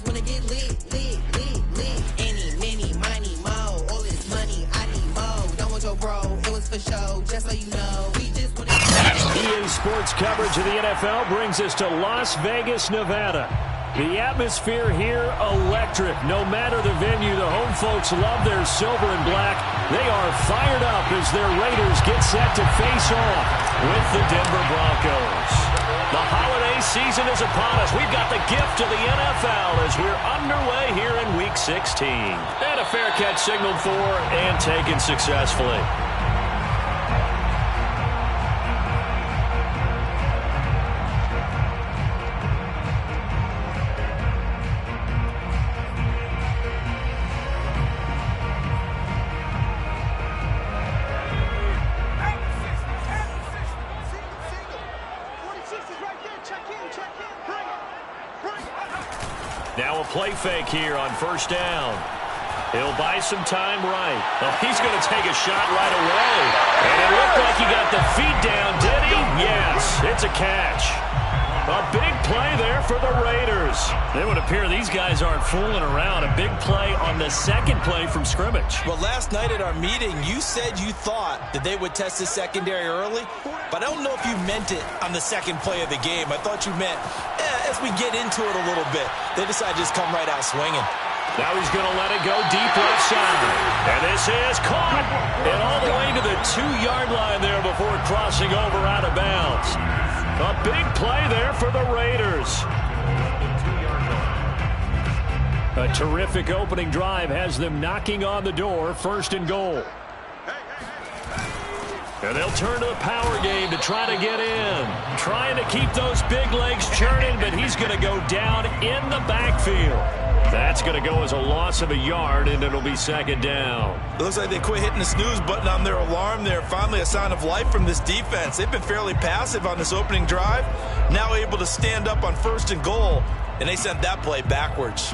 just wanna get lit, lit, lit, lit. Any, many, money, mo. All this money, I need mo. Don't want your bro, it was for show, just so you know. We just wanna EA Sports coverage of the NFL brings us to Las Vegas, Nevada. The atmosphere here, electric. No matter the venue, the home folks love their silver and black. They are fired up as their Raiders get set to face off with the Denver Broncos. The holiday season is upon us. We've got the gift of the NFL as we're underway here in Week 16. And a fair catch signaled for and taken successfully. Now a play fake here on first down. He'll buy some time right. Oh, he's going to take a shot right away. And it looked like he got the feet down, did he? Yes, it's a catch. A big play there for the Raiders. It would appear these guys aren't fooling around. A big play on the second play from scrimmage. Well, last night at our meeting, you said you thought that they would test the secondary early, but I don't know if you meant it on the second play of the game. I thought you meant, as we get into it a little bit, they decided to just come right out swinging. Now he's going to let it go deep left side. And this is caught. And all the way to the 2-yard line there before crossing over out of bounds. A big play there for the Raiders. A terrific opening drive has them knocking on the door, first and goal. And they'll turn to the power game to try to get in. Trying to keep those big legs churning, but he's going to go down in the backfield. That's going to go as a loss of a yard, and it'll be second down. It looks like they quit hitting the snooze button on their alarm there. Finally a sign of life from this defense. They've been fairly passive on this opening drive. Now able to stand up on first and goal, and they sent that play backwards.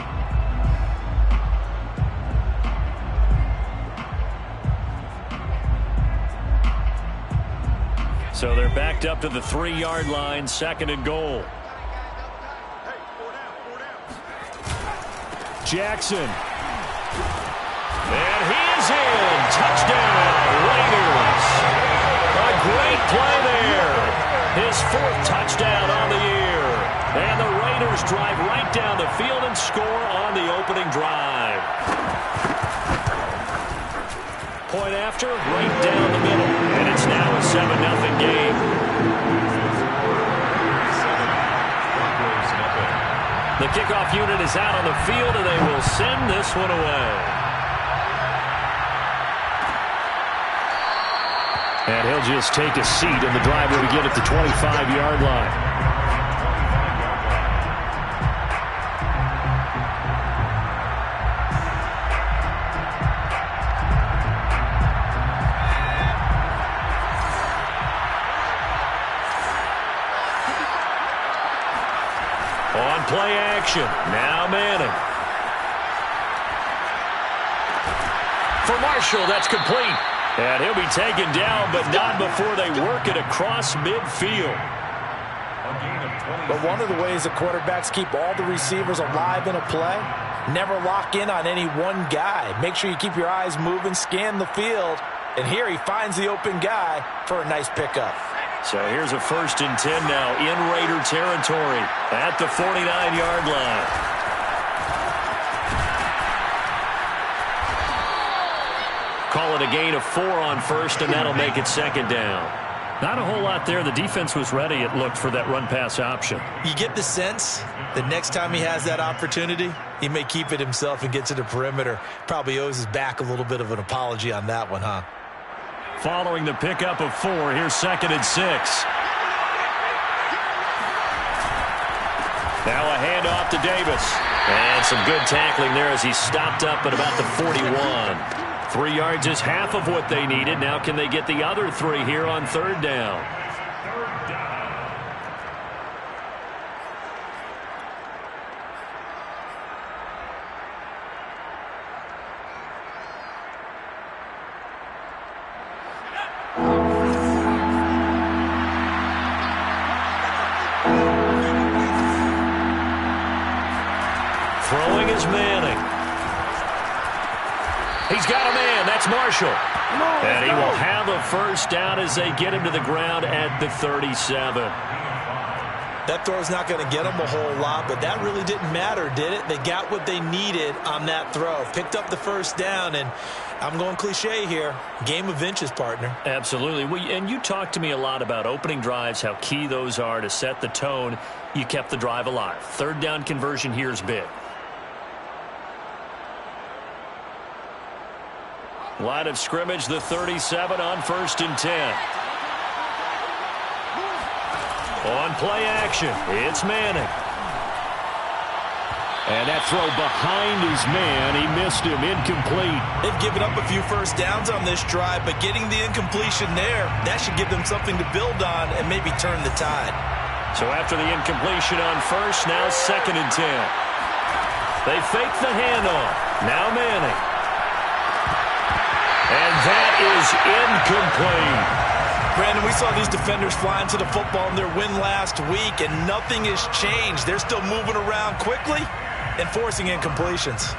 So they're backed up to the 3-yard line, second and goal. Jackson. And he is in. Touchdown, Raiders. A great play there. His 4th touchdown on the year. And the Raiders drive right down the field and score on the opening drive. Point after, right down the middle. And it's now a 7-0 game. The kickoff unit is out on the field, and they will send this one away. And he'll just take a seat, and the drive will begin at the 25-yard line. On play action, now Manning. For Marshall, that's complete. And he'll be taken down, but not before they work it across midfield. But one of the ways that quarterbacks keep all the receivers alive in a play, never lock in on any one guy. Make sure you keep your eyes moving, scan the field. And here he finds the open guy for a nice pickup. So here's a 1st and 10 now in Raider territory at the 49-yard line. Call it a gain of 4 on first, and that'll make it second down. Not a whole lot there. The defense was ready, it looked, for that run-pass option. You get the sense that next time he has that opportunity, he may keep it himself and get to the perimeter. Probably owes his back a little bit of an apology on that one, huh? Following the pickup of 4, here's 2nd and 6. Now a handoff to Davis. And some good tackling there as he stopped up at about the 41. 3 yards is half of what they needed. Now can they get the other 3 here on 3rd down? Throwing is Manning. He's got a man. That's Marshall. And he will have a first down as they get him to the ground at the 37. That throw's not going to get them a whole lot, but that really didn't matter, did it? They got what they needed on that throw. Picked up the first down, and I'm going cliche here. Game of inches, partner. Absolutely. And you talked to me a lot about opening drives, how key those are to set the tone. You kept the drive alive. Third down conversion here is big. Line of scrimmage, the 37 on 1st and 10. On play action, it's Manning. And that throw behind his man, he missed him, incomplete. They've given up a few first downs on this drive, but getting the incompletion there, that should give them something to build on and maybe turn the tide. So after the incompletion on first, now 2nd and 10. They fake the handoff. Now Manning. And that is incomplete. Brandon, we saw these defenders flying to the football in their win last week, and nothing has changed. They're still moving around quickly and forcing incompletions.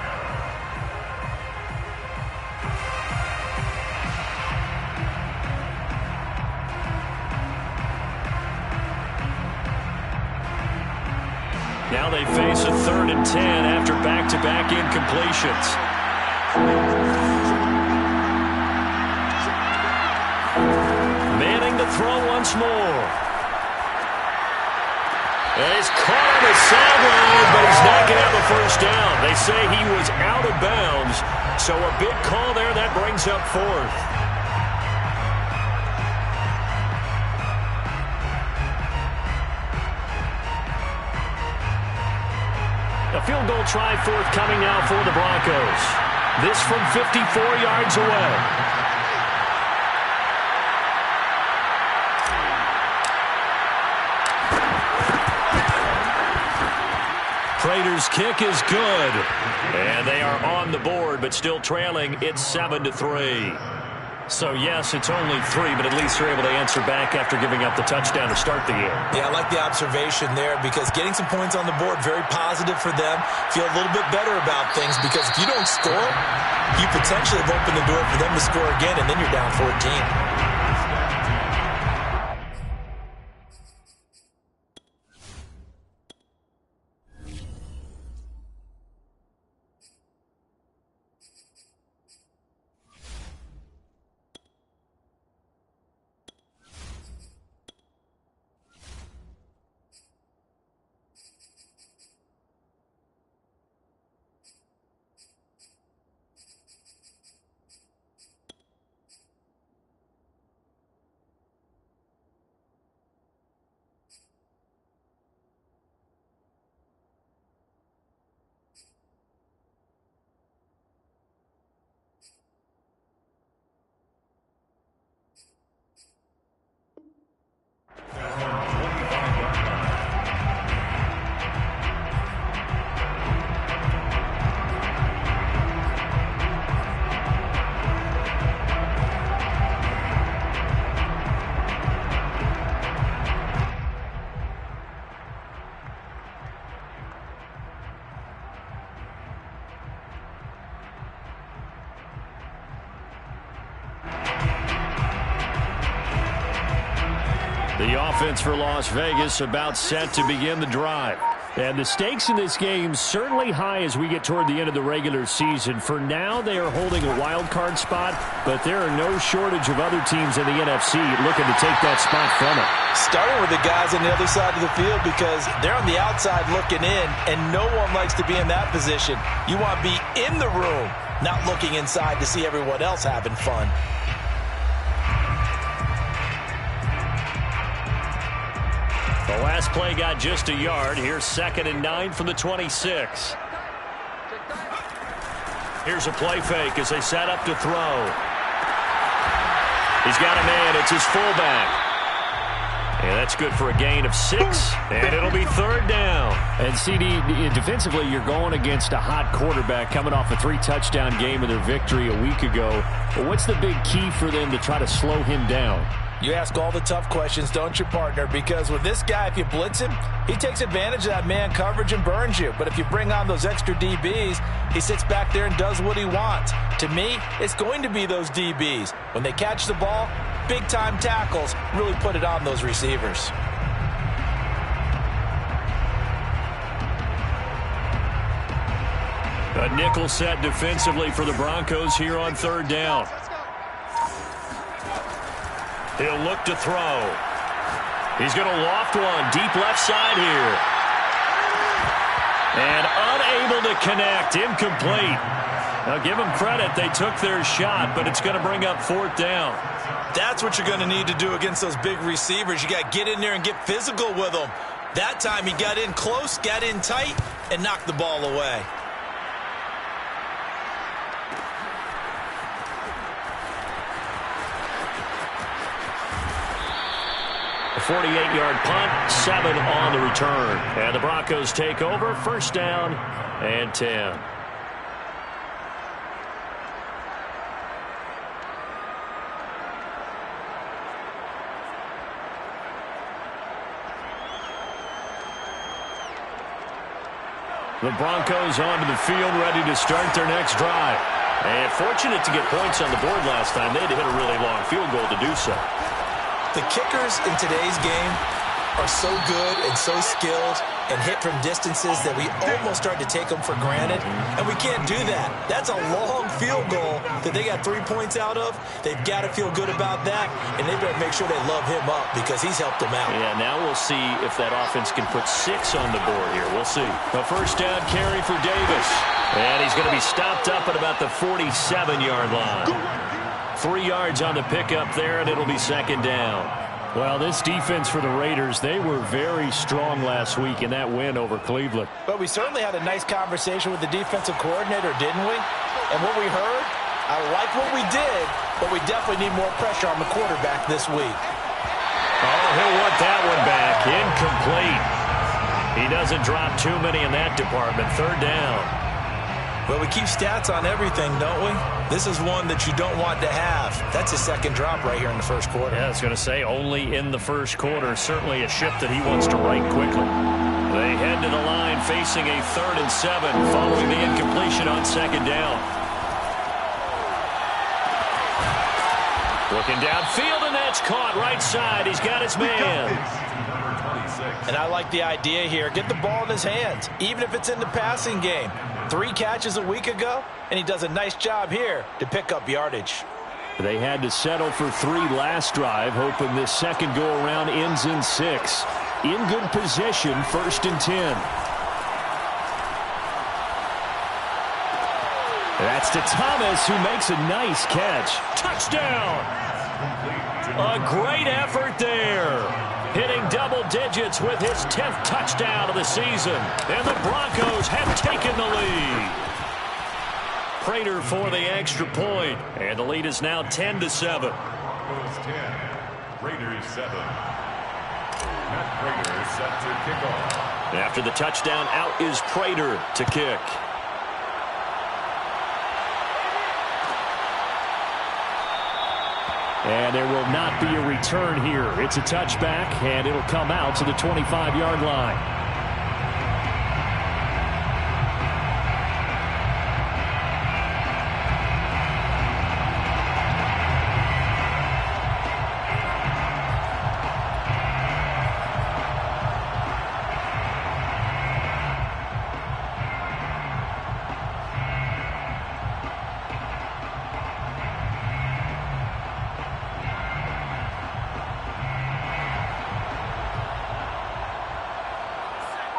Now they face a 3rd and 10 after back-to-back incompletions. Manning to throw once more. And he's caught on the sideline, but he's not going to have a first down. They say he was out of bounds, so a big call there. That brings up 4th. A field goal try forthcoming now for the Broncos. This from 54 yards away. Prater's kick is good. And they are on the board, but still trailing. It's 7-3. So, yes, it's only 3, but at least they're able to answer back after giving up the touchdown to start the game. Yeah, I like the observation there because getting some points on the board, very positive for them. Feel a little bit better about things because if you don't score, you potentially have opened the door for them to score again, and then you're down 14. The offense for Las Vegas about set to begin the drive. And the stakes in this game certainly high as we get toward the end of the regular season. For now, they are holding a wild card spot, but there are no shortage of other teams in the NFC looking to take that spot from it. Starting with the guys on the other side of the field because they're on the outside looking in, and no one likes to be in that position. You want to be in the room, not looking inside to see everyone else having fun. The last play got just a yard. Here's 2nd and 9 from the 26. Here's a play fake as they set up to throw. He's got a man. It's his fullback. And that's good for a gain of 6, and it'll be 3rd down. And, CD, defensively, you're going against a hot quarterback coming off a 3-touchdown game in their victory a week ago. But what's the big key for them to try to slow him down? You ask all the tough questions, don't you, partner? Because with this guy, if you blitz him, he takes advantage of that man coverage and burns you. But if you bring on those extra DBs, he sits back there and does what he wants. To me, it's going to be those DBs. When they catch the ball, big-time tackles really put it on those receivers. A nickel set defensively for the Broncos here on third down. He'll look to throw. He's going to loft one deep left side here. And unable to connect. Incomplete. Now give them credit. They took their shot, but it's going to bring up fourth down. That's what you're going to need to do against those big receivers. You got to get in there and get physical with them. That time he got in close, got in tight, and knocked the ball away. A 48-yard punt, 7 on the return. And the Broncos take over, first down and 10. The Broncos onto the field, ready to start their next drive. And fortunate to get points on the board last time. They had to hit a really long field goal to do so. The kickers in today's game are so good and so skilled and hit from distances that we almost start to take them for granted, and we can't do that. That's a long field goal that they got 3 points out of. They've got to feel good about that, and they better make sure they love him up because he's helped them out. Yeah, now we'll see if that offense can put 6 on the board here. We'll see. A first down carry for Davis, and he's going to be stopped up at about the 47-yard line. 3 yards on the pickup there, and it'll be second down. Well, this defense for the Raiders, they were very strong last week in that win over Cleveland. But we certainly had a nice conversation with the defensive coordinator, didn't we? And what we heard, I like what we did, but we definitely need more pressure on the quarterback this week. Oh, he'll want that one back. Incomplete. He doesn't drop too many in that department. Third down. Well, we keep stats on everything, don't we? This is one that you don't want to have. That's a second drop right here in the first quarter. Yeah, I was going to say only in the first quarter. Certainly a ship that he wants to right quickly. They head to the line facing a 3rd and 7 following the incompletion on second down. Looking downfield, and that's caught right side. He's got his man. And I like the idea here. Get the ball in his hands, even if it's in the passing game. 3 catches a week ago, and he does a nice job here to pick up yardage. They had to settle for 3 last drive, hoping this second go-around ends in 6. In good position, 1st and 10. That's to Thomas, who makes a nice catch. Touchdown! A great effort there. Hitting double digits with his 10th touchdown of the season. And the Broncos have taken the lead. Prater for the extra point. And the lead is now 10-7. Broncos 10, Raiders 7. Matt Prater is set to kick off. After the touchdown, out is Prater to kick. And there will not be a return here. It's a touchback, and it'll come out to the 25-yard line.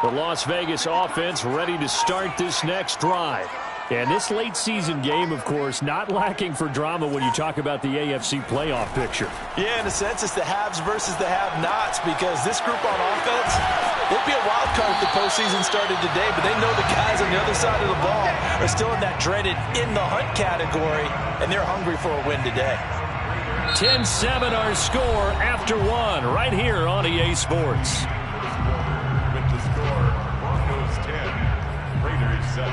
The Las Vegas offense ready to start this next drive. And this late season game, of course, not lacking for drama when you talk about the AFC playoff picture. Yeah, in a sense, it's the haves versus the have-nots, because this group on offense, it'd be a wild card if the postseason started today, but they know the guys on the other side of the ball are still in that dreaded in-the-hunt category, and they're hungry for a win today. 10-7 our score after 1 right here on EA Sports. With the score, Broncos 10, Raiders 7.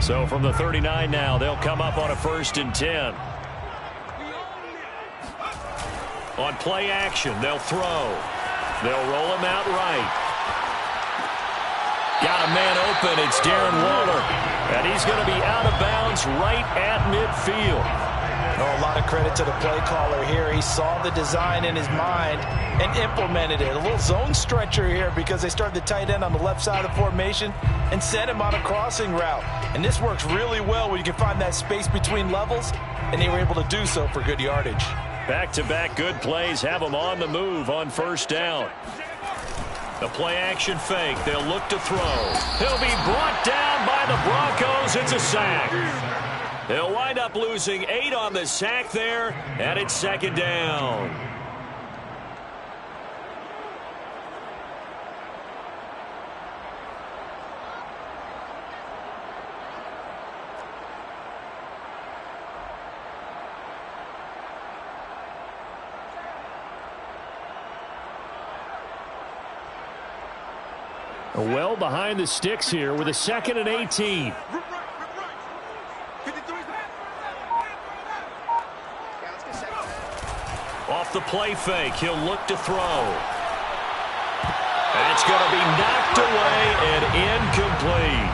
So from the 39 now, they'll come up on a 1st and 10. On play action, they'll throw. They'll roll him out right. Got a man open. It's Darren Waller. And he's going to be out of bounds right at midfield. Oh, a lot of credit to the play caller here. He saw the design in his mind and implemented it. A little zone stretcher here because they started the tight end on the left side of the formation and sent him on a crossing route. And this works really well when you can find that space between levels, and they were able to do so for good yardage. Back-to-back good plays have them on the move on 1st down. The play-action fake. They'll look to throw. He'll be brought down by the Broncos. It's a sack. They'll wind up losing 8 on the sack there, and it's 2nd down. Well behind the sticks here with a 2nd and 18. Off the play fake, he'll look to throw. And it's going to be knocked away and incomplete.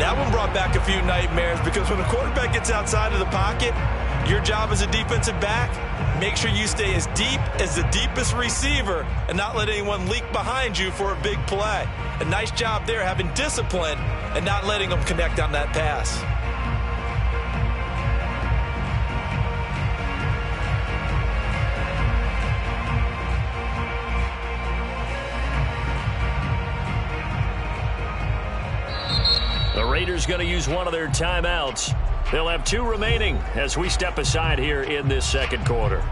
That one brought back a few nightmares because when a quarterback gets outside of the pocket, your job as a defensive back, make sure you stay as deep as the deepest receiver and not let anyone leak behind you for a big play. A nice job there having discipline and not letting them connect on that pass. The Raiders going to use one of their timeouts. They'll have 2 remaining as we step aside here in this 2nd quarter.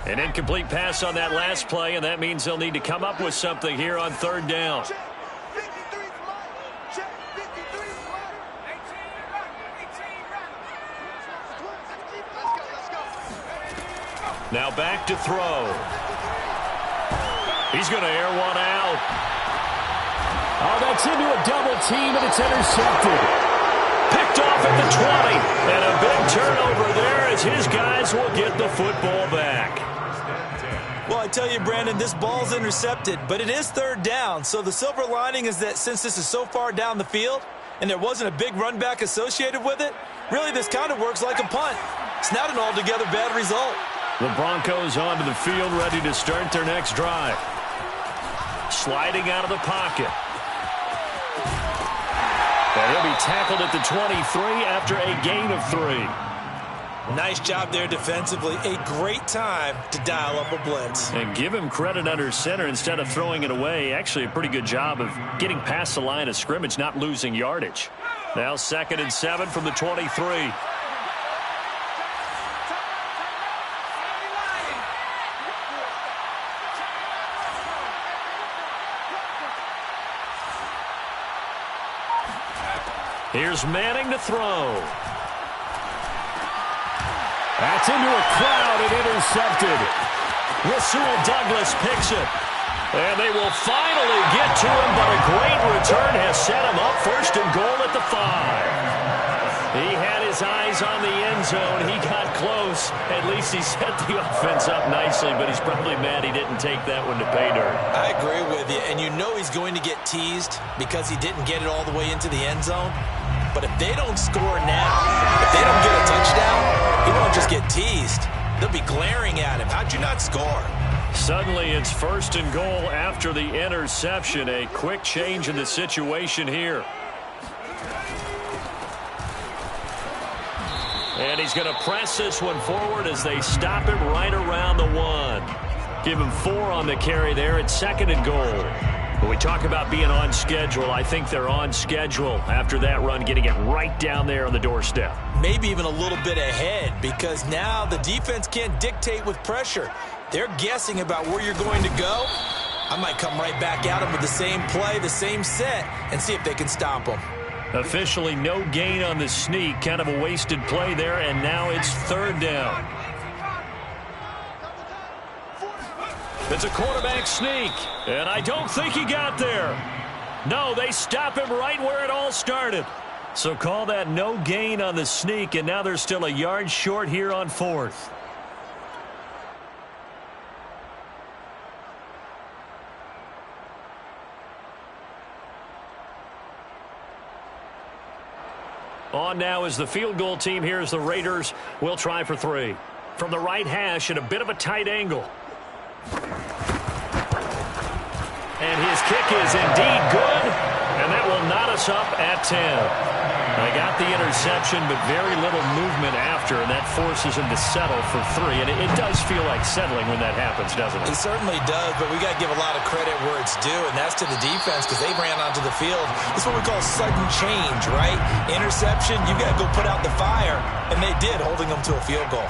An incomplete pass on that last play, and that means they'll need to come up with something here on 3rd down. Now back to throw. He's going to air one out. Oh, that's into a double team, and it's intercepted. Picked off at the 20. And a big turnover there as his guys will get the football back. Well, I tell you, Brandon, this ball's intercepted, but it is 3rd down. So the silver lining is that since this is so far down the field and there wasn't a big run back associated with it, really this kind of works like a punt. It's not an altogether bad result. The Broncos onto the field, ready to start their next drive. Sliding out of the pocket. And he'll be tackled at the 23 after a gain of 3. Nice job there defensively. A great time to dial up a blitz. And give him credit under center instead of throwing it away. Actually, a pretty good job of getting past the line of scrimmage, not losing yardage. Now 2nd and 7 from the 23. Here's Manning to throw. That's into a crowd and intercepted. Rasul Douglas picks it. And they will finally get to him, but a great return has set him up 1st and goal at the 5. He had his eyes on the end zone. He got close. At least he set the offense up nicely, but he's probably mad he didn't take that one to pay dirt. I agree with you, and you know he's going to get teased because he didn't get it all the way into the end zone. But if they don't score now, if they don't get a touchdown, he won't just get teased. They'll be glaring at him. How'd you not score? Suddenly it's 1st and goal after the interception. A quick change in the situation here. And he's going to press this one forward as they stop him right around the 1. Give him 4 on the carry there at 2nd and goal. When we talk about being on schedule, I think they're on schedule after that run, getting it right down there on the doorstep. Maybe even a little bit ahead because now the defense can't dictate with pressure. They're guessing about where you're going to go, I might come right back at them with the same play, the same set, and see if they can stop them. Officially no gain on the sneak. Kind of a wasted play there, and now it's third down. It's a quarterback sneak, and I don't think he got there. No, they stop him right where it all started. So call that no gain on the sneak, and now they're still a yard short here on fourth. On now is the field goal team. Here's the Raiders. We'll try for three. From the right hash at a bit of a tight angle. And his kick is indeed good, and that will knot us up at 10. They got the interception, but very little movement after, and that forces him to settle for three. And it does feel like settling when that happens, doesn't it? It certainly does, but we got to give a lot of credit where it's due, and that's to the defense because they ran onto the field. It's what we call sudden change, right? Interception, you got to go put out the fire, and they did, holding them to a field goal.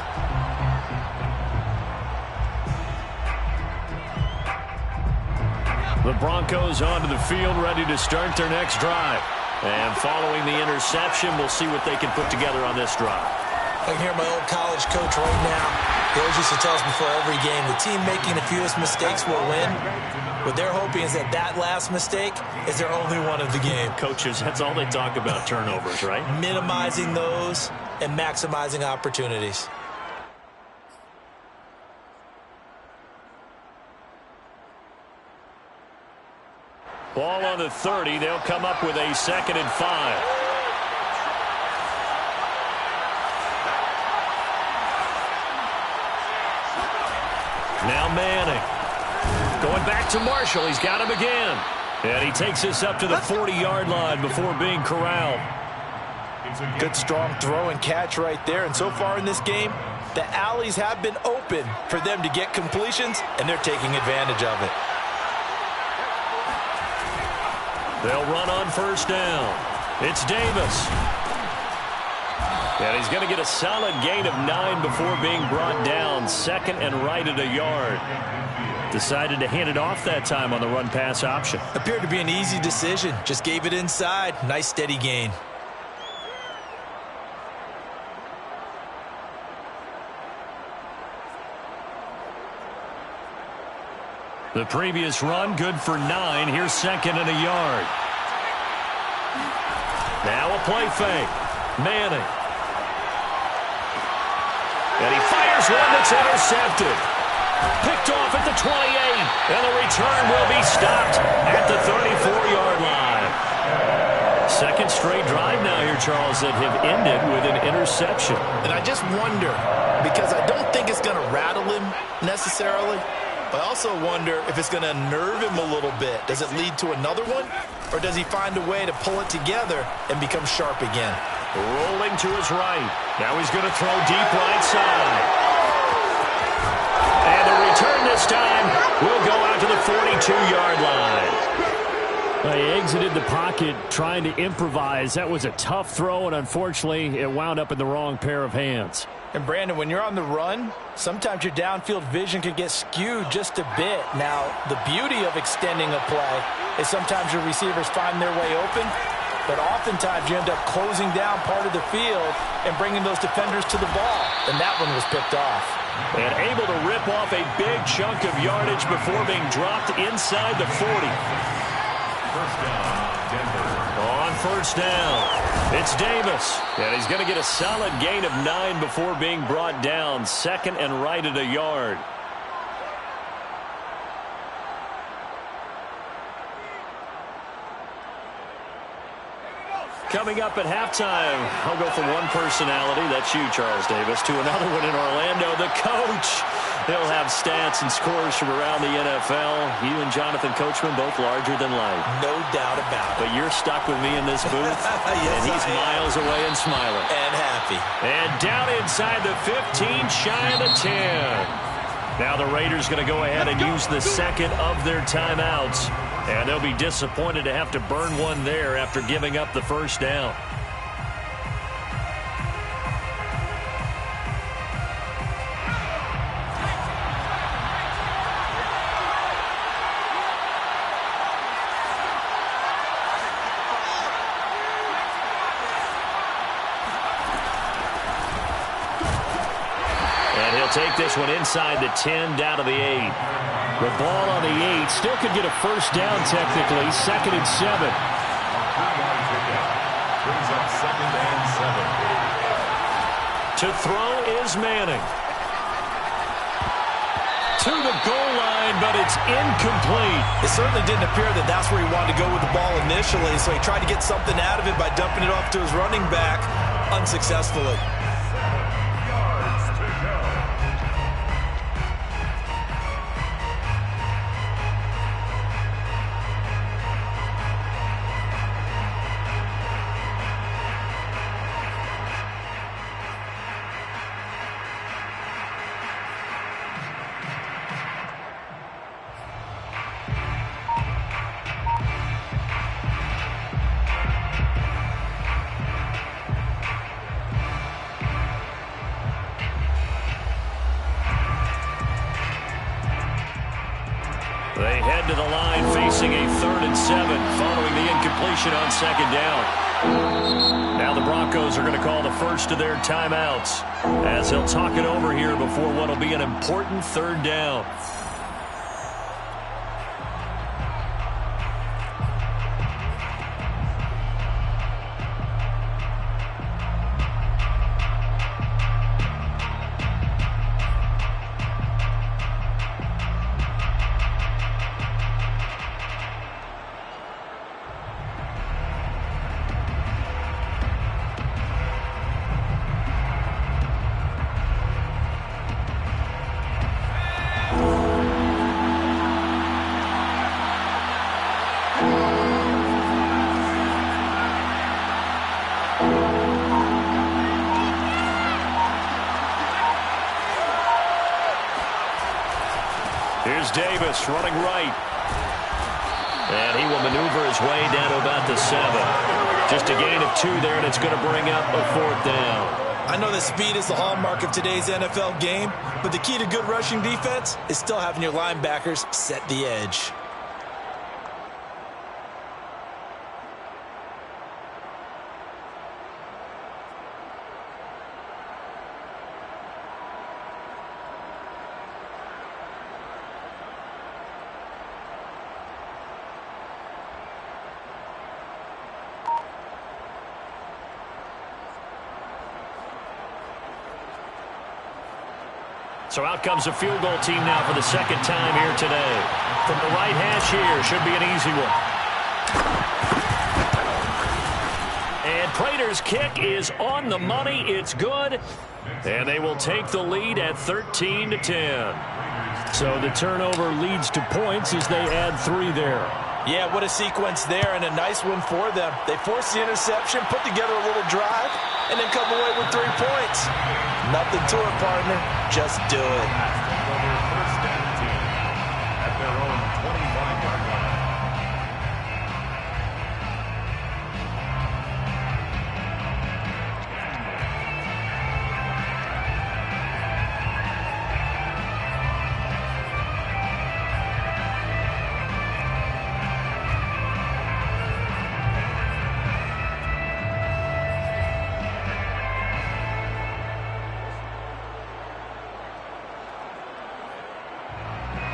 The Broncos onto the field, ready to start their next drive. And following the interception, we'll see what they can put together on this drive. I can hear my old college coach right now. He always used to tell us before every game, the team making the fewest mistakes will win. What they're hoping is that last mistake is their only one of the game. Coaches, that's all they talk about, turnovers, right? Minimizing those and maximizing opportunities. Ball on the 30. They'll come up with a 2nd and 5. Now Manning. Going back to Marshall. He's got him again. And he takes us up to the 40-yard line before being corralled. Good strong throw and catch right there. And so far in this game, the alleys have been open for them to get completions, and they're taking advantage of it. They'll run on first down. It's Davis. And he's going to get a solid gain of 9 before being brought down. 2nd and right at a yard. Decided to hand it off that time on the run-pass option. Appeared to be an easy decision. Just gave it inside. Nice steady gain. The previous run, good for 9. Here's 2nd and a yard. Now a play fake. Manning. And he fires one that's intercepted. Picked off at the 28. And the return will be stopped at the 34-yard line. 2nd straight drive now here, Charles, that have ended with an interception. And I just wonder, because I don't think it's going to rattle him necessarily, but I also wonder if it's going to nerve him a little bit. Does it lead to another one? Or does he find a way to pull it together and become sharp again? Rolling to his right. Now he's going to throw deep right side. And the return this time will go out to the 42-yard line. He exited the pocket trying to improvise. That was a tough throw, and unfortunately, it wound up in the wrong pair of hands. And Brandon, when you're on the run, sometimes your downfield vision can get skewed just a bit. Now, the beauty of extending a play is sometimes your receivers find their way open, but oftentimes you end up closing down part of the field and bringing those defenders to the ball. And that one was picked off. And able to rip off a big chunk of yardage before being dropped inside the 40. First down, Denver. On first down, it's Davis. And he's going to get a solid gain of 9 before being brought down. 2nd and right at a yard. Coming up at halftime, I'll go from one personality, that's you, Charles Davis, to another one in Orlando, the coach. He'll have stats and scores from around the NFL. You and Jonathan Coachman, both larger than life. No doubt about it. But you're stuck with me in this booth, Yes, and he's miles away and smiling. And happy. And down inside the 15, shy of the 10. Now the Raiders going to go ahead and use the second of their timeouts. And they'll be disappointed to have to burn one there after giving up the first down. They'll take this one inside the 10, down to the 8. The ball on the 8 still could get a first down technically. 2nd and 7. Brings up 2nd and 7. To throw is Manning. To the goal line, but it's incomplete. It certainly didn't appear that that's where he wanted to go with the ball initially, so he tried to get something out of it by dumping it off to his running back unsuccessfully. They head to the line facing a 3rd and 7 following the incompletion on 2nd down. Now the Broncos are going to call the first of their timeouts as they'll talk it over here before what will be an important 3rd down. Here's Davis running right. And he will maneuver his way down to about the 7. Just a gain of 2 there, and it's going to bring up a 4th down. I know that speed is the hallmark of today's NFL game, but the key to good rushing defense is still having your linebackers set the edge. So out comes a field goal team now for the 2nd time here today. From the right hash here, should be an easy one. And Prater's kick is on the money. It's good. And they will take the lead at 13-10. So the turnover leads to points as they add 3 there. Yeah, what a sequence there, and a nice one for them. They forced the interception, put together a little drive, and then come away with 3 points. Nothing to it, partner. Just do it. First and 10 at their own 25-yard line.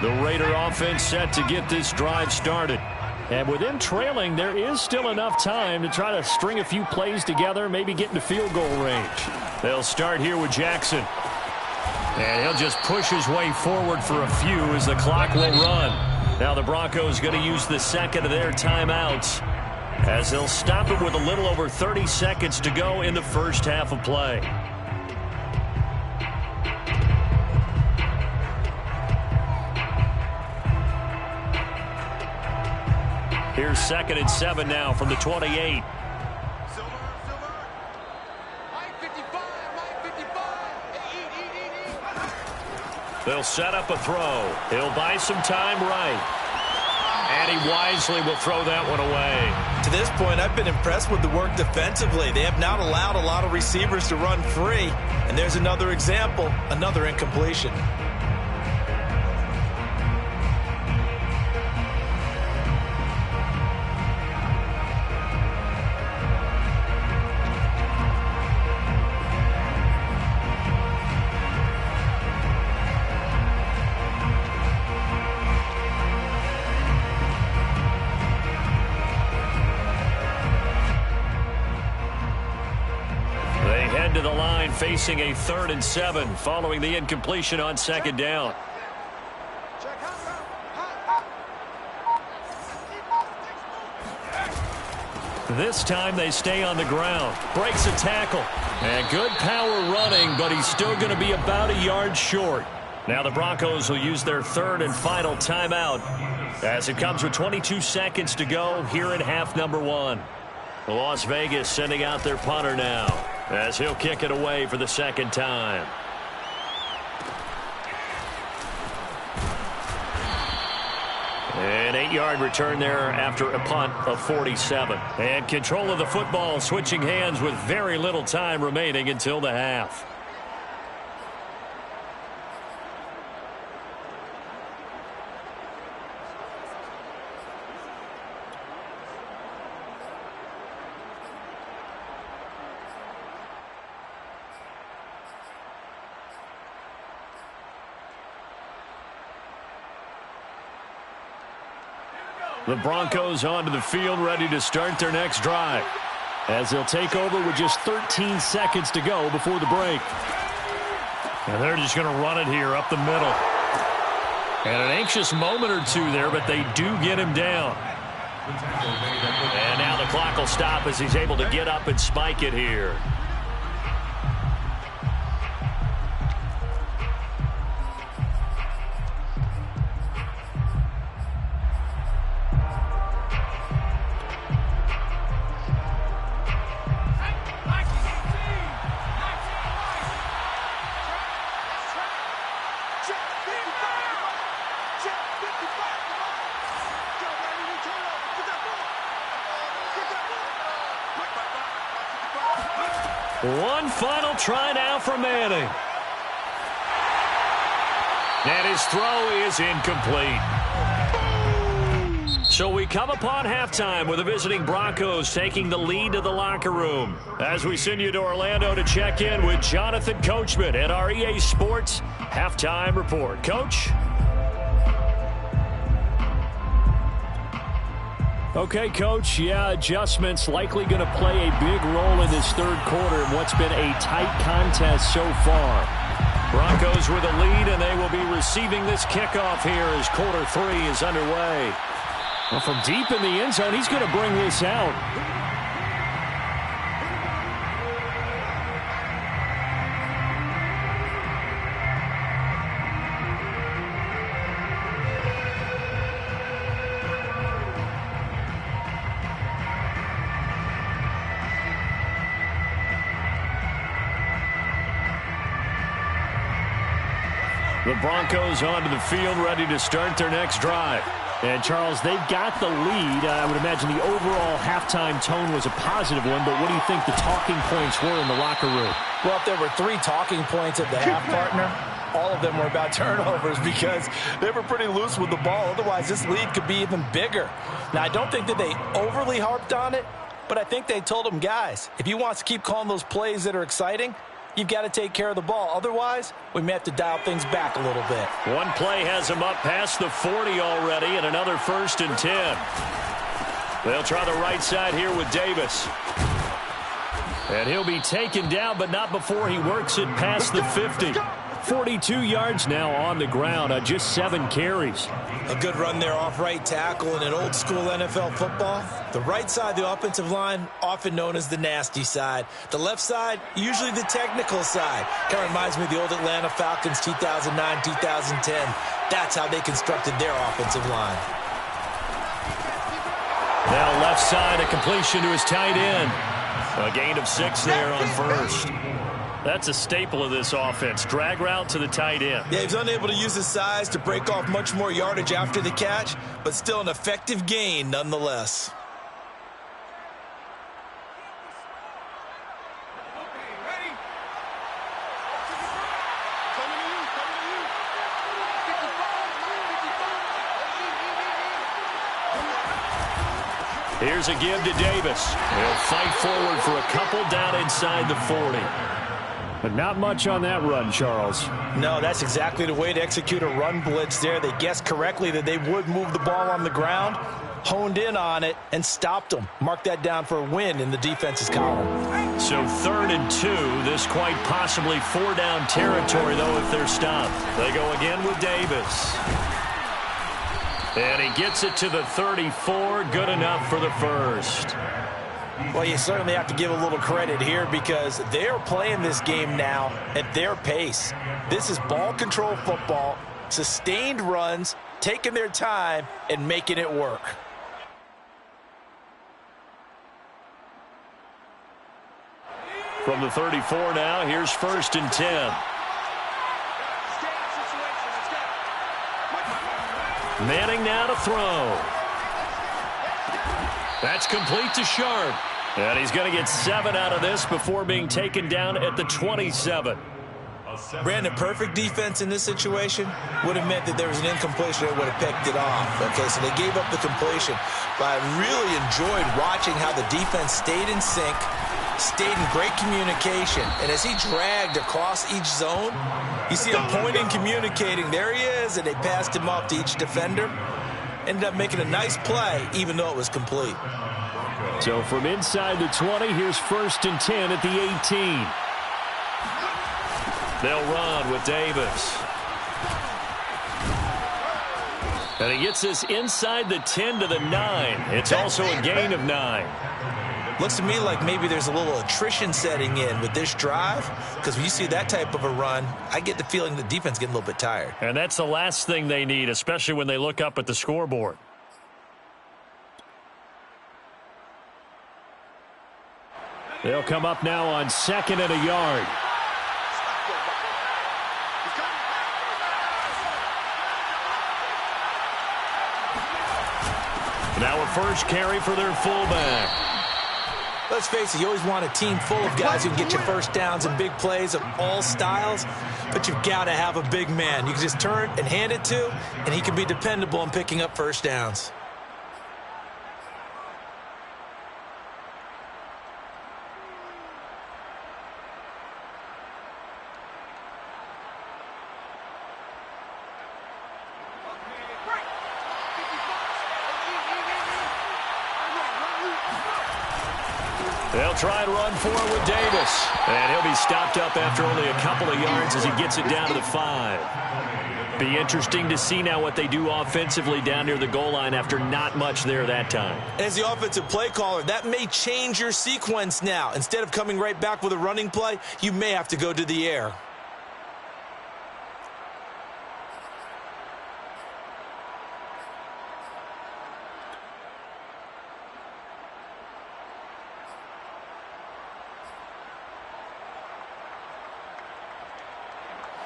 The Raider offense set to get this drive started. And with them trailing, there is still enough time to try to string a few plays together, maybe get into field goal range. They'll start here with Jackson. And he'll just push his way forward for a few as the clock will run. Now the Broncos going to use the 2nd of their timeouts as they'll stop it with a little over 30 seconds to go in the first half of play. Here's 2nd and 7 now from the 28. They'll set up a throw. He'll buy some time right. And he wisely will throw that one away. To this point, I've been impressed with the work defensively. They have not allowed a lot of receivers to run free. And there's another example, another incompletion. facing a 3rd and 7 following the incompletion on 2nd down. This time they stay on the ground. Breaks a tackle. And good power running, but he's still going to be about a yard short. Now the Broncos will use their 3rd and final timeout as it comes with 22 seconds to go here in half number 1. Las Vegas sending out their punter now as he'll kick it away for the 2nd time. An 8-yard return there after a punt of 47. And control of the football switching hands with very little time remaining until the half. The Broncos onto the field, ready to start their next drive, as they'll take over with just 13 seconds to go before the break. And they're just going to run it here up the middle. And an anxious moment or two there, but they do get him down. And now the clock will stop as he's able to get up and spike it here. One final try now for Manning. And his throw is incomplete. So we come upon halftime with the visiting Broncos taking the lead to the locker room. As we send you to Orlando to check in with Jonathan Coachman at our EA Sports Halftime Report. Coach? Okay, Coach, yeah, adjustments likely going to play a big role in this 3rd quarter in what's been a tight contest so far. Broncos with a lead, and they will be receiving this kickoff here as quarter 3 is underway. Well, from deep in the end zone, he's going to bring this out. The Broncos onto the field, ready to start their next drive. And, Charles, they've got the lead. I would imagine the overall halftime tone was a positive one, but what do you think the talking points were in the locker room? Well, if there were 3 talking points at the half, partner, all of them were about turnovers because they were pretty loose with the ball. Otherwise, this lead could be even bigger. Now, I don't think that they overly harped on it, but I think they told them, guys, if you want to keep calling those plays that are exciting, you've got to take care of the ball. Otherwise, we may have to dial things back a little bit. One play has him up past the 40 already, and another 1st and 10. They'll try the right side here with Davis. And he'll be taken down, but not before he works it past the 50. 42 yards now on the ground on just 7 carries. A good run there off right tackle in an old-school NFL football. The right side of the offensive line, often known as the nasty side. The left side, usually the technical side. Kind of reminds me of the old Atlanta Falcons 2009, 2010. That's how they constructed their offensive line. Now left side, a completion to his tight end. A gain of 6 there on 1st. That's a staple of this offense. Drag route to the tight end. Yeah, he's unable to use his size to break off much more yardage after the catch, but still an effective gain nonetheless. Here's a give to Davis. He'll fight forward for a couple down inside the 40. But not much on that run, Charles. No, that's exactly the way to execute a run blitz there. They guessed correctly that they would move the ball on the ground. honed in on it and stopped them. Mark that down for a win in the defense's column. So 3rd and 2. This quite possibly 4-down territory, though, if they're stopped. They go again with Davis. And he gets it to the 34. Good enough for the first. Well, you certainly have to give a little credit here because they're playing this game now at their pace. This is ball control football, sustained runs, taking their time and making it work. From the 34 now, here's 1st and 10. Manning now to throw. That's complete to Sharp. And he's going to get 7 out of this before being taken down at the 27. Brandon, perfect defense in this situation would have meant that there was an incompletion that would have picked it off. Okay, so they gave up the completion. But I really enjoyed watching how the defense stayed in sync, stayed in great communication. And as he dragged across each zone, you see him pointing, communicating. There he is, and they passed him off to each defender. Ended up making a nice play, even though it was complete. So from inside the 20, here's 1st and 10 at the 18. They'll run with Davis. And he gets this inside the 10 to the 9. It's also a gain of 9. Looks to me like maybe there's a little attrition setting in with this drive, because when you see that type of a run, I get the feeling the defense getting a little bit tired. And that's the last thing they need, especially when they look up at the scoreboard. They'll come up now on 2nd and a yard. Now a first carry for their fullback. Let's face it, you always want a team full of guys who can get you first downs and big plays of all styles, but you've got to have a big man. You can just turn and hand it to, and he can be dependable in picking up first downs. They'll try and run for it with Davis. And he'll be stopped up after only a couple of yards as he gets it down to the 5. Be interesting to see now what they do offensively down near the goal line after not much there that time. As the offensive play caller, that may change your sequence now. Instead of coming right back with a running play, you may have to go to the air.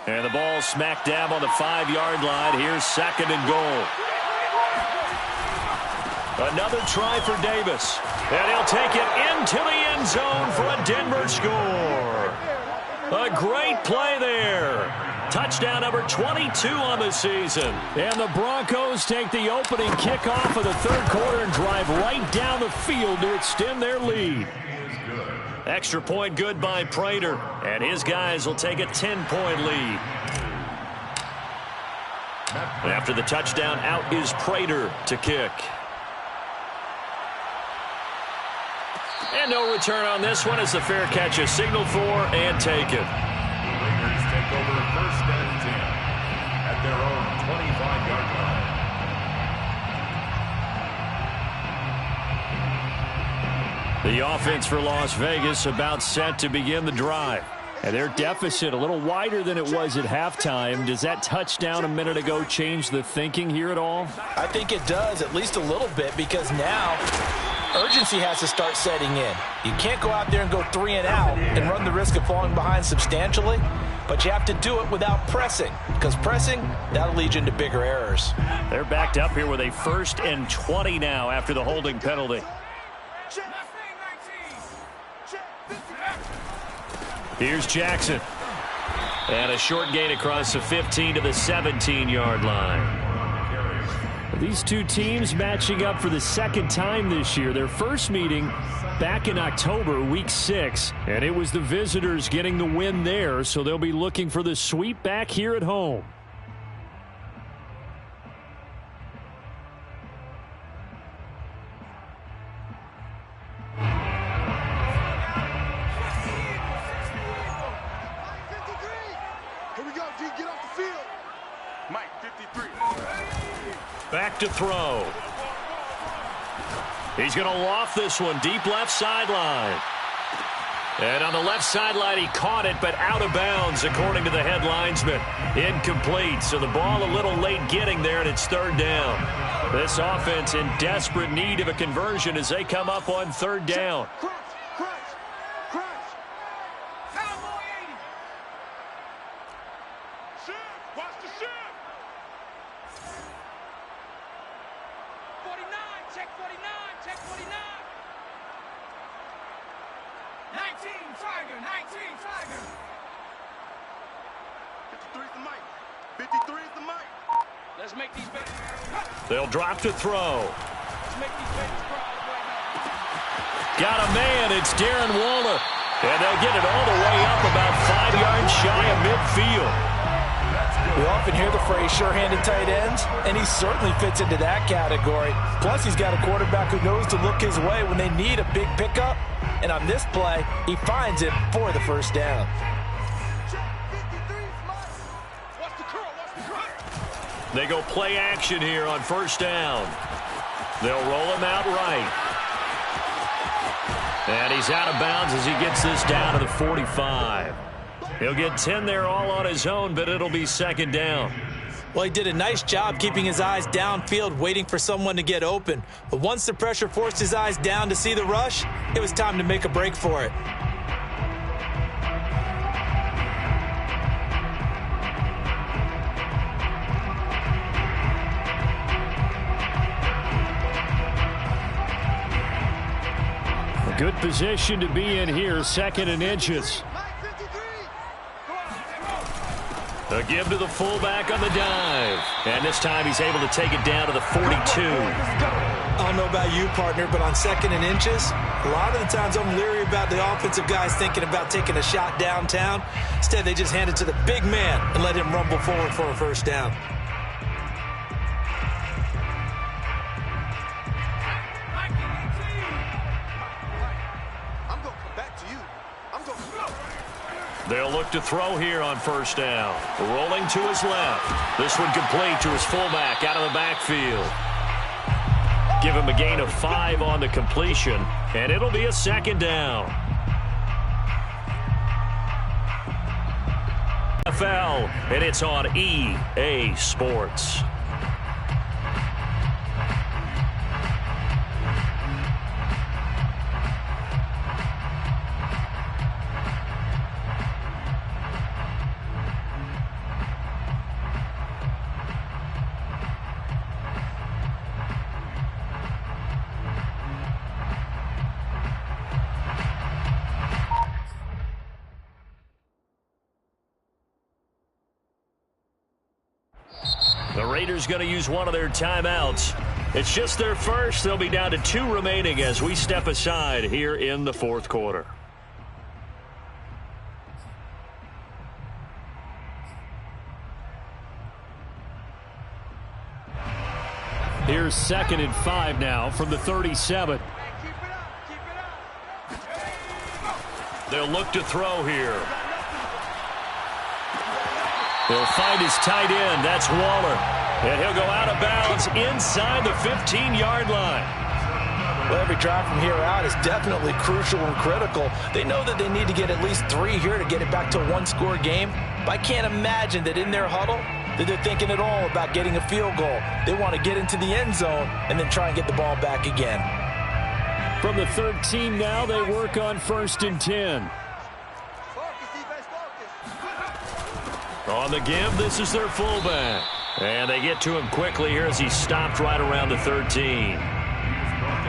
And the ball smack dab on the 5-yard line. Here's 2nd and goal. Another try for Davis. And he'll take it into the end zone for a Denver score. A great play there. Touchdown number 22 on the season. And the Broncos take the opening kickoff of the 3rd quarter and drive right down the field to extend their lead. Extra point good by Prater, and his guys will take a 10-point lead. After the touchdown, out is Prater to kick. And no return on this one as the fair catch is signaled for and taken. Raiders take over 1st and 10 at their own 25-yard line. The offense for Las Vegas about set to begin the drive. And their deficit a little wider than it was at halftime. Does that touchdown a minute ago change the thinking here at all? I think it does, at least a little bit, because now urgency has to start setting in. You can't go out there and go 3 and out and run the risk of falling behind substantially, but you have to do it without pressing, because pressing, that'll lead you into bigger errors. They're backed up here with a 1st and 20 now after the holding penalty. Here's Jackson. And a short gain across the 15 to the 17-yard line. These two teams matching up for the 2nd time this year. Their first meeting back in October, week 6. And it was the visitors getting the win there, so they'll be looking for the sweep back here at home. Back to throw. He's going to loft this one deep left sideline. And on the left sideline, he caught it, but out of bounds, according to the head linesman. Incomplete, so the ball a little late getting there, and it's third down. This offense in desperate need of a conversion as they come up on third down. They'll drop to throw. Got a man. It's Darren Waller. And they'll get it all the way up about 5 yards shy of midfield. We often hear the phrase sure-handed tight ends, and he certainly fits into that category. Plus, he's got a quarterback who knows to look his way when they need a big pickup. And on this play, he finds it for the first down. They go play action here on first down. They'll roll him out right. And he's out of bounds as he gets this down to the 45. He'll get 10 there all on his own, but it'll be second down. Well, he did a nice job keeping his eyes downfield, waiting for someone to get open. But once the pressure forced his eyes down to see the rush, it was time to make a break for it. Good position to be in here, second and inches. A give to the fullback on the dive. And this time he's able to take it down to the 42. I don't know about you, partner, but on second and inches, a lot of the times I'm leery about the offensive guys thinking about taking a shot downtown. Instead, they just hand it to the big man and let him rumble forward for a first down. They'll look to throw here on first down. Rolling to his left. This one complete to his fullback out of the backfield. Give him a gain of 5 on the completion, and it'll be a second down. NFL, and it's on EA Sports. The Raiders going to use one of their timeouts. It's just their first. They'll be down to 2 remaining as we step aside here in the fourth quarter. Here's 2nd and 5 now from the 37. They'll look to throw here. He'll find his tight end. That's Waller. And he'll go out of bounds inside the 15-yard line. Well, every drive from here out is definitely crucial and critical. They know that they need to get at least 3 here to get it back to a one-score game. But I can't imagine that in their huddle that they're thinking at all about getting a field goal. They want to get into the end zone and then try and get the ball back again. From the 13 now, they work on 1st and 10. On the give, this is their fullback. And they get to him quickly here as he stopped right around the 13.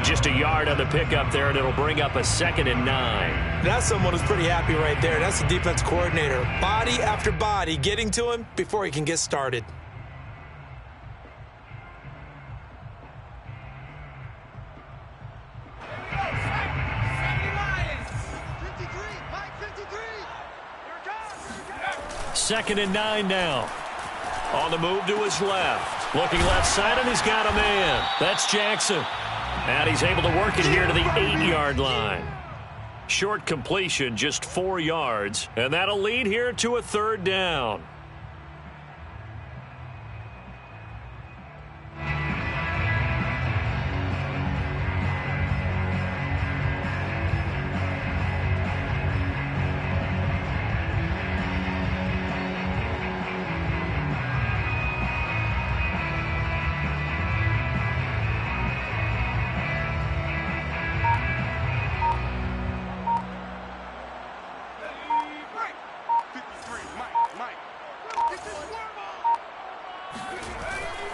Just a yard on the pickup there, and it'll bring up a 2nd and 9. That's someone who's pretty happy right there. That's the defense coordinator. Body after body getting to him before he can get started. Second and 9 now. On the move to his left. Looking left side, and he's got a man. That's Jackson. And he's able to work it here to the 8-yard line. Short completion, just 4 yards. And that'll lead here to a 3rd down.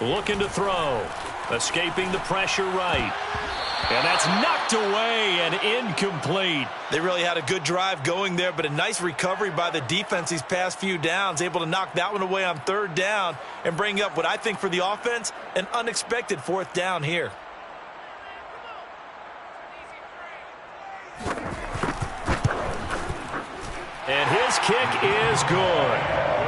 Looking to throw. Escaping the pressure right. And that's knocked away and incomplete. They really had a good drive going there, but a nice recovery by the defense these past few downs, able to knock that one away on 3rd down and bring up what I think for the offense, an unexpected 4th down here. And his kick is good.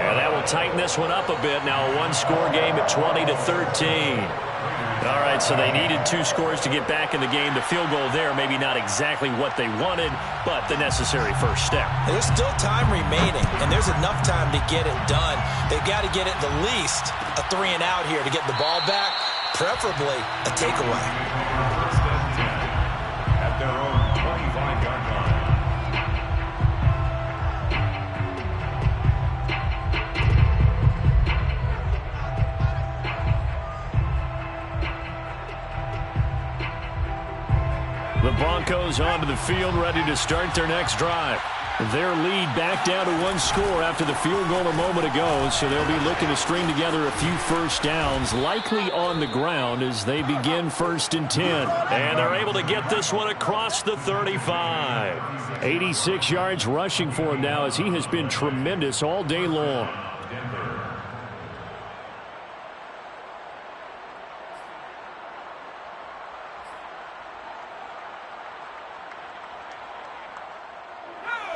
And that will tighten this one up a bit. Now a one-score game at 20-13. All right, so they needed 2 scores to get back in the game. The field goal there, maybe not exactly what they wanted, but the necessary first step. There's still time remaining, and there's enough time to get it done. They've got to get it the least a 3-and-out here to get the ball back, preferably a takeaway. First and 10 at their own 25-yard line. The Broncos onto the field, ready to start their next drive. Their lead back down to 1 score after the field goal a moment ago, so they'll be looking to string together a few first downs, likely on the ground as they begin 1st and 10. And they're able to get this one across the 35. 86 yards rushing for him now as he has been tremendous all day long.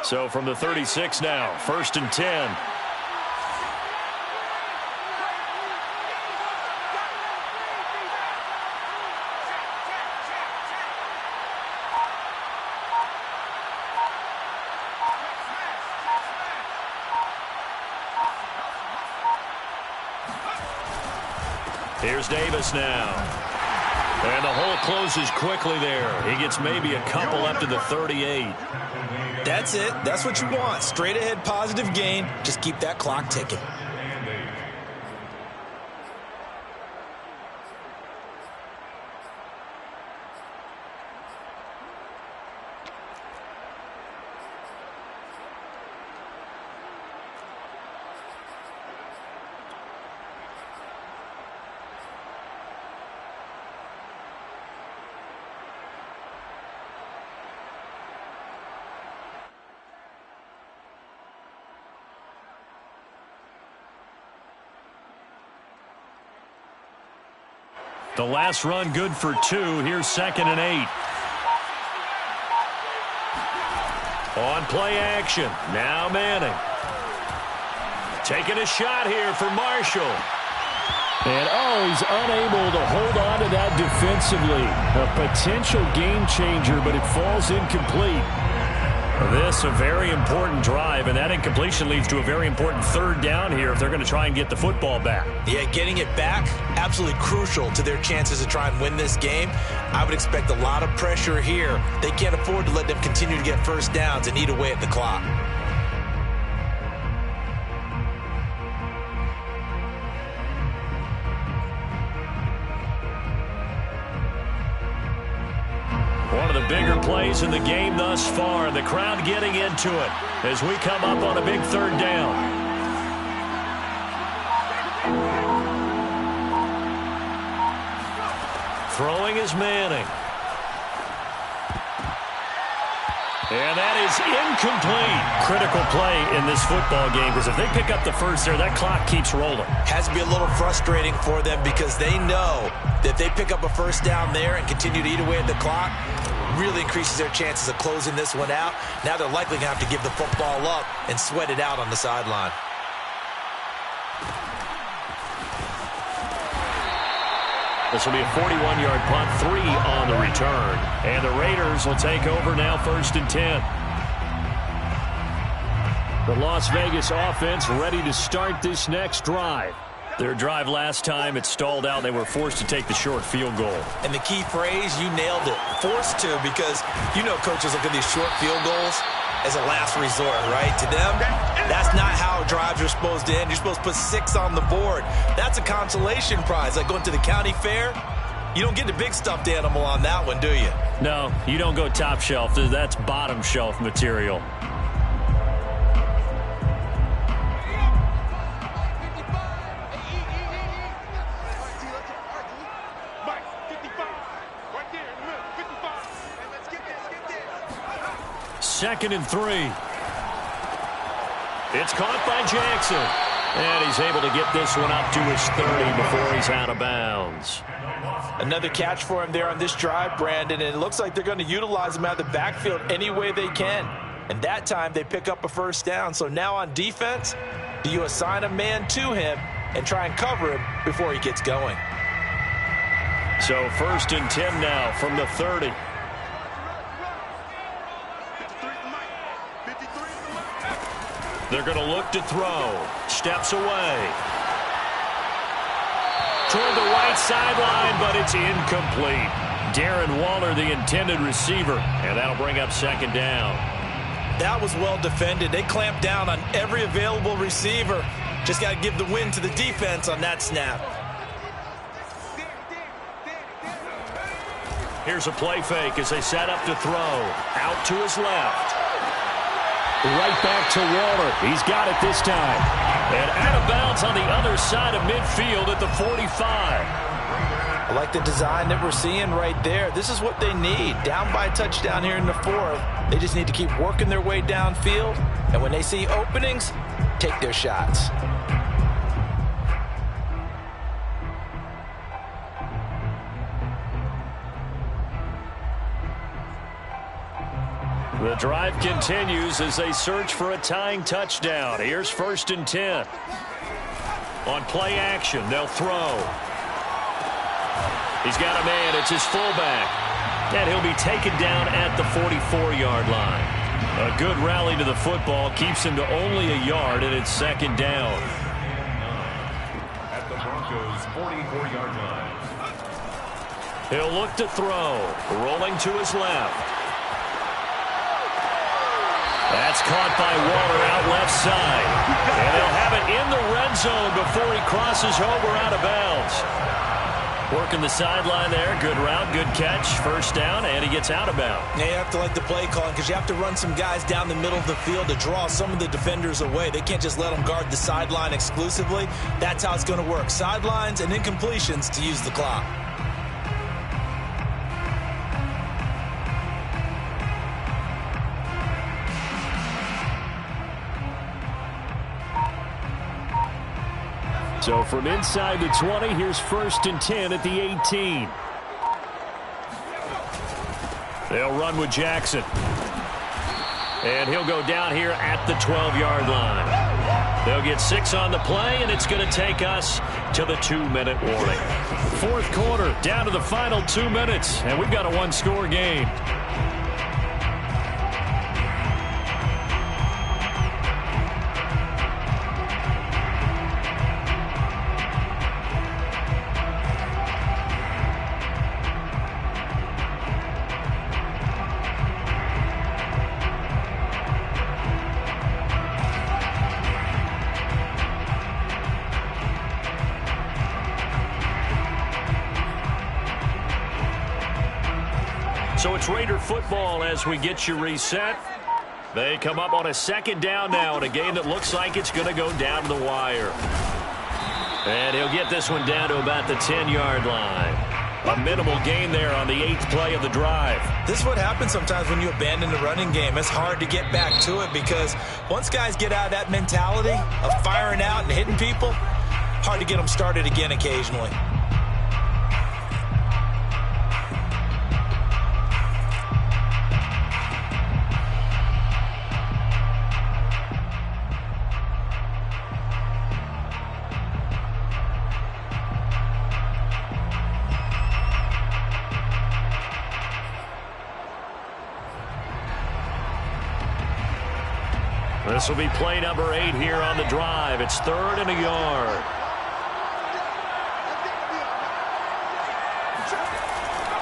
So from the 36 now, 1st and 10. Here's Davis now. And the hole closes quickly there. He gets maybe a couple up to the 38. That's it. That's what you want. Straight ahead positive gain. Just keep that clock ticking. The last run good for 2. Here's 2nd and 8. On play action. Now Manning. Taking a shot here for Marshall. And, he's unable to hold on to that defensively. A potential game changer, but it falls incomplete. This a very important drive, and that incompletion leads to a very important 3rd down here if they're going to try and get the football back. Yeah, getting it back, absolutely crucial to their chances to try and win this game. I would expect a lot of pressure here. They can't afford to let them continue to get first downs and eat away at the clock. One of the bigger plays in the game thus far. The crowd getting into it as we come up on a big 3rd down. Throwing is Manning. And that is incomplete. Critical play in this football game because if they pick up the first there, that clock keeps rolling. Has to be a little frustrating for them because they know that if they pick up a first down there and continue to eat away at the clock, really increases their chances of closing this one out. Now they're likely going to have to give the football up and sweat it out on the sideline. This will be a 41-yard punt, 3 on the return. And the Raiders will take over now 1st and 10. The Las Vegas offense ready to start this next drive. Their drive last time, it stalled out. They were forced to take the short field goal. And the key phrase, you nailed it. Forced to, because you know coaches look at these short field goals as a last resort, right? To them, that's not how drives are supposed to end. You're supposed to put 6 on the board. That's a consolation prize. Like going to the county fair, you don't get the big stuffed animal on that one, do you? No, you don't go top shelf. That's bottom shelf material. 2nd and 3. It's caught by Jackson. And he's able to get this one up to his 30 before he's out of bounds. Another catch for him there on this drive, Brandon, and it looks like they're going to utilize him out of the backfield any way they can. And that time they pick up a first down. So now on defense, do you assign a man to him and try and cover him before he gets going? So 1st and 10 now from the 30. They're going to look to throw. Steps away. Toward the right sideline, but it's incomplete. Darren Waller, the intended receiver, and that'll bring up 2nd down. That was well defended. They clamped down on every available receiver. Just got to give the win to the defense on that snap. Here's a play fake as they set up to throw. Out to his left. Right back to Waller. He's got it this time. And out of bounds on the other side of midfield at the 45. I like the design that we're seeing right there. This is what they need. Down by a touchdown here in the 4th. They just need to keep working their way downfield. And when they see openings, take their shots. The drive continues as they search for a tying touchdown. Here's 1st and 10. On play action, they'll throw. He's got a man. It's his fullback. And he'll be taken down at the 44-yard line. A good rally to the football keeps him to only a yard, and it's 2nd down. At the Broncos' 44-yard line. He'll look to throw. Rolling to his left. That's caught by Waller out left side. And they'll have it in the red zone before he crosses over out of bounds. Working the sideline there. Good route, good catch. 1st down, and he gets out of bounds. Yeah, you have to like the play calling because you have to run some guys down the middle of the field to draw some of the defenders away. They can't just let them guard the sideline exclusively. That's how it's going to work. Sidelines and incompletions to use the clock. So from inside the 20, here's 1st and 10 at the 18. They'll run with Jackson. And he'll go down here at the 12-yard line. They'll get 6 on the play, and it's going to take us to the 2-minute warning. 4th quarter, down to the final 2 minutes, and we've got a 1-score game. So it's Raider football as we get you reset. They come up on a 2nd down now in a game that looks like it's going to go down to the wire. And he'll get this one down to about the 10-yard line. A minimal gain there on the 8th play of the drive. This is what happens sometimes when you abandon the running game. It's hard to get back to it because once guys get out of that mentality of firing out and hitting people, hard to get them started again occasionally. This will be play number 8 here on the drive. It's 3rd and a yard.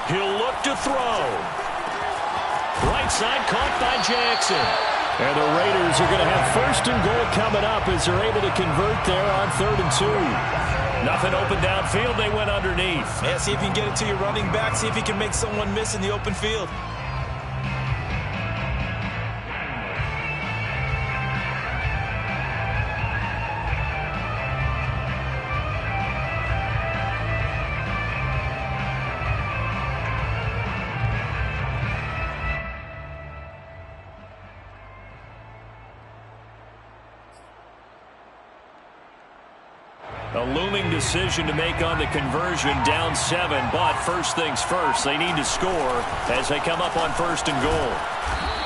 He'll look to throw. Right side caught by Jackson. And the Raiders are going to have 1st and goal coming up as they're able to convert there on 3rd and 2. Nothing open downfield. They went underneath. Yeah, see if you can get it to your running back. See if you can make someone miss in the open field. A looming decision to make on the conversion, down 7. But first things first, they need to score as they come up on first and goal.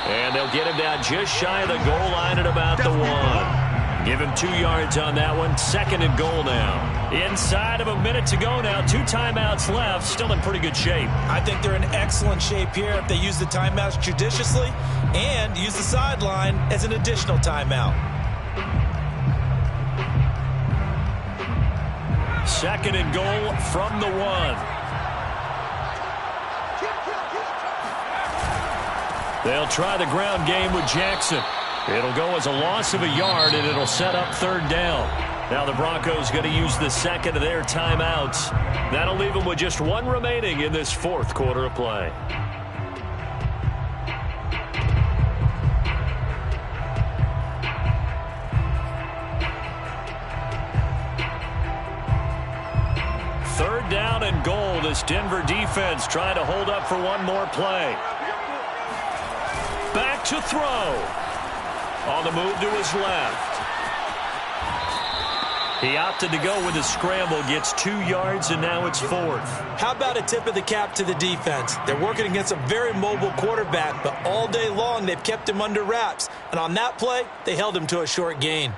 And they'll get him down just shy of the goal line at about the 1. Give him 2 yards on that one. Second and goal now. Inside of a minute to go now. 2 timeouts left. Still in pretty good shape. I think they're in excellent shape here if they use the timeouts judiciously and use the sideline as an additional timeout. Second and goal from the 1. They'll try the ground game with Jackson. It'll go as a loss of a yard, and it'll set up third down. Now the Broncos going to use the second of their timeouts. That'll leave them with just 1 remaining in this fourth quarter of play. Third down and goal. This Denver defense trying to hold up for 1 more play. Back to throw. On the move to his left. He opted to go with a scramble, gets 2 yards, and now it's 4th. How about a tip of the cap to the defense? They're working against a very mobile quarterback, but all day long they've kept him under wraps. And on that play, they held him to a short gain.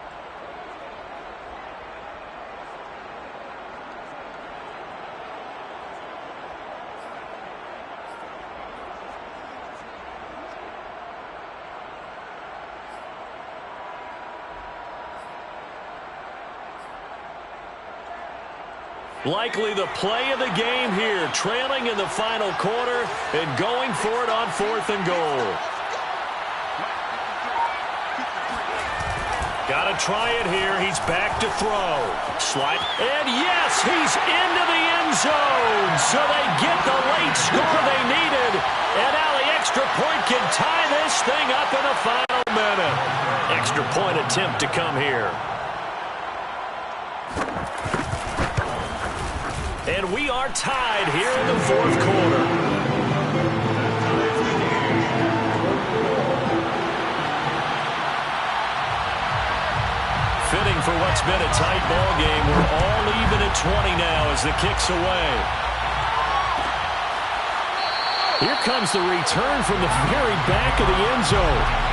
Likely the play of the game here, trailing in the final quarter and going for it on 4th and goal. Got to try it here. He's back to throw. Slide. And yes, he's into the end zone. So they get the late score they needed. And now the extra point can tie this thing up in the final minute. Extra point attempt to come here. And we are tied here in the fourth quarter. Fitting for what's been a tight ball game. We're all even at 20 now as the kick's away. Here comes the return from the very back of the end zone.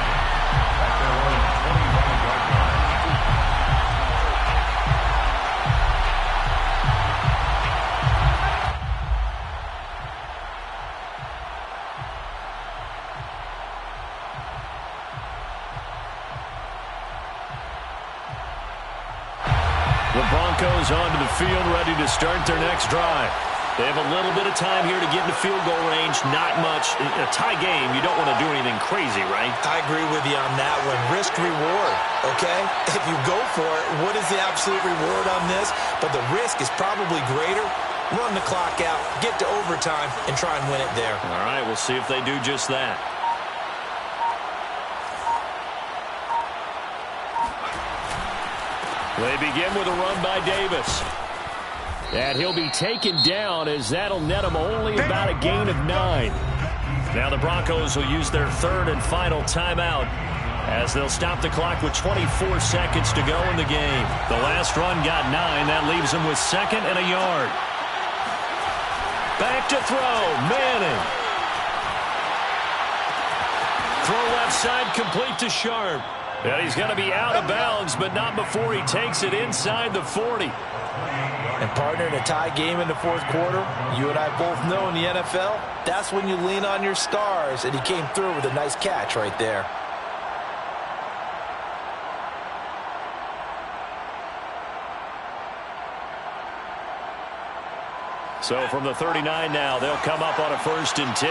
The Broncos onto the field, ready to start their next drive. They have a little bit of time here to get into field goal range. Not much. In a tie game, you don't want to do anything crazy, right? I agree with you on that one. Risk reward, okay? If you go for it, what is the absolute reward on this? But the risk is probably greater. Run the clock out, get to overtime, and try and win it there. All right, we'll see if they do just that. They begin with a run by Davis. And he'll be taken down as that'll net him only about a gain of 9. Now the Broncos will use their third and final timeout as they'll stop the clock with 24 seconds to go in the game. The last run got 9. That leaves them with 2nd and a yard. Back to throw. Manning. Throw left side complete to Sharp. And he's going to be out of bounds, but not before he takes it inside the 40. And partner, in a tie game in the fourth quarter, you and I both know in the NFL, that's when you lean on your stars, and he came through with a nice catch right there. So from the 39 now, they'll come up on a 1st and 10.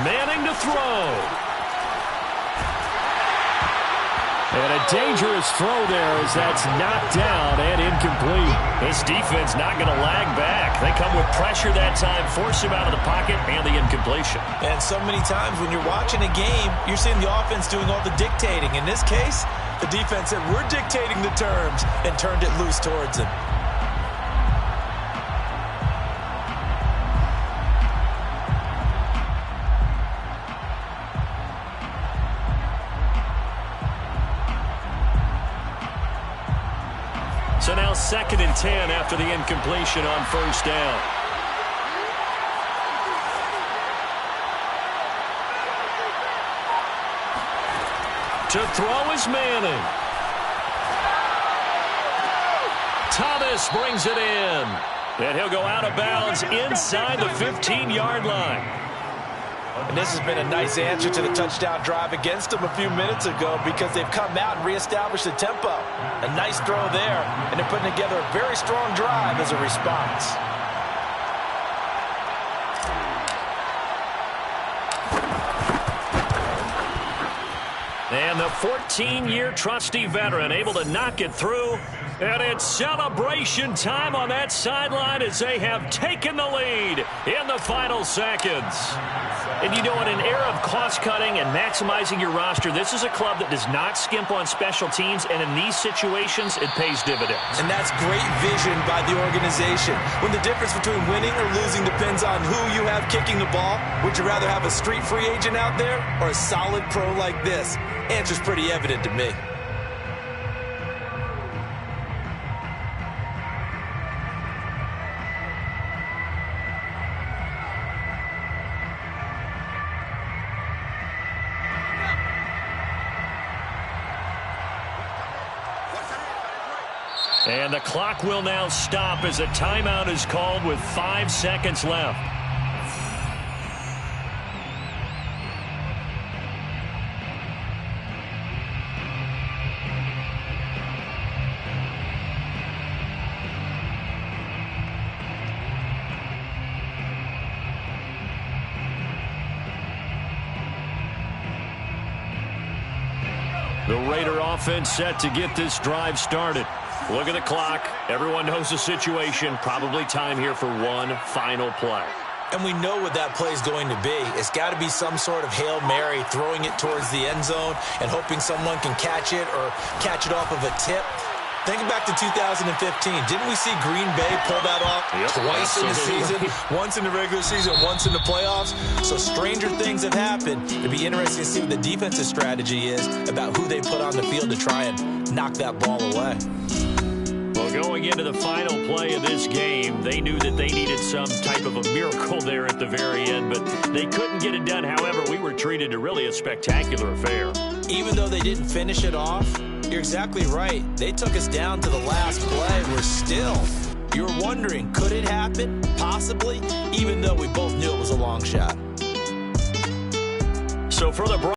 Manning to throw. And a dangerous throw there as that's knocked down and incomplete. This defense not going to lag back. They come with pressure that time, force him out of the pocket, and the incompletion. And so many times when you're watching a game, you're seeing the offense doing all the dictating. In this case, the defense said, we're dictating the terms, and turned it loose towards him. 2nd and 10 after the incompletion on first down. To throw is Manning. Thomas brings it in. And he'll go out of bounds inside the 15-yard line. And this has been a nice answer to the touchdown drive against them a few minutes ago because they've come out and reestablished the tempo. A nice throw there, and they're putting together a very strong drive as a response. And the 14-year trusty veteran able to knock it through. And it's celebration time on that sideline as they have taken the lead in the final seconds. And you know, in an era of cost-cutting and maximizing your roster, this is a club that does not skimp on special teams, and in these situations, it pays dividends. And that's great vision by the organization. When the difference between winning or losing depends on who you have kicking the ball, would you rather have a street free agent out there or a solid pro like this? Answer's pretty evident to me. And the clock will now stop as a timeout is called with 5 seconds left. The Raider offense set to get this drive started. Look at the clock. Everyone knows the situation. Probably time here for one final play. And we know what that play is going to be. It's got to be some sort of Hail Mary, throwing it towards the end zone and hoping someone can catch it or catch it off of a tip. Think back to 2015. Didn't we see Green Bay pull that off twice in the season? Once in the regular season, once in the playoffs. So stranger things have happened. It'd be interesting to see what the defensive strategy is about who they put on the field to try and knock that ball away. Well, going into the final play of this game, they knew that they needed some type of a miracle there at the very end, but they couldn't get it done. However, we were treated to really a spectacular affair. Even though they didn't finish it off, you're exactly right. They took us down to the last play. We're still, you're wondering, could it happen? Possibly, even though we both knew it was a long shot. So for the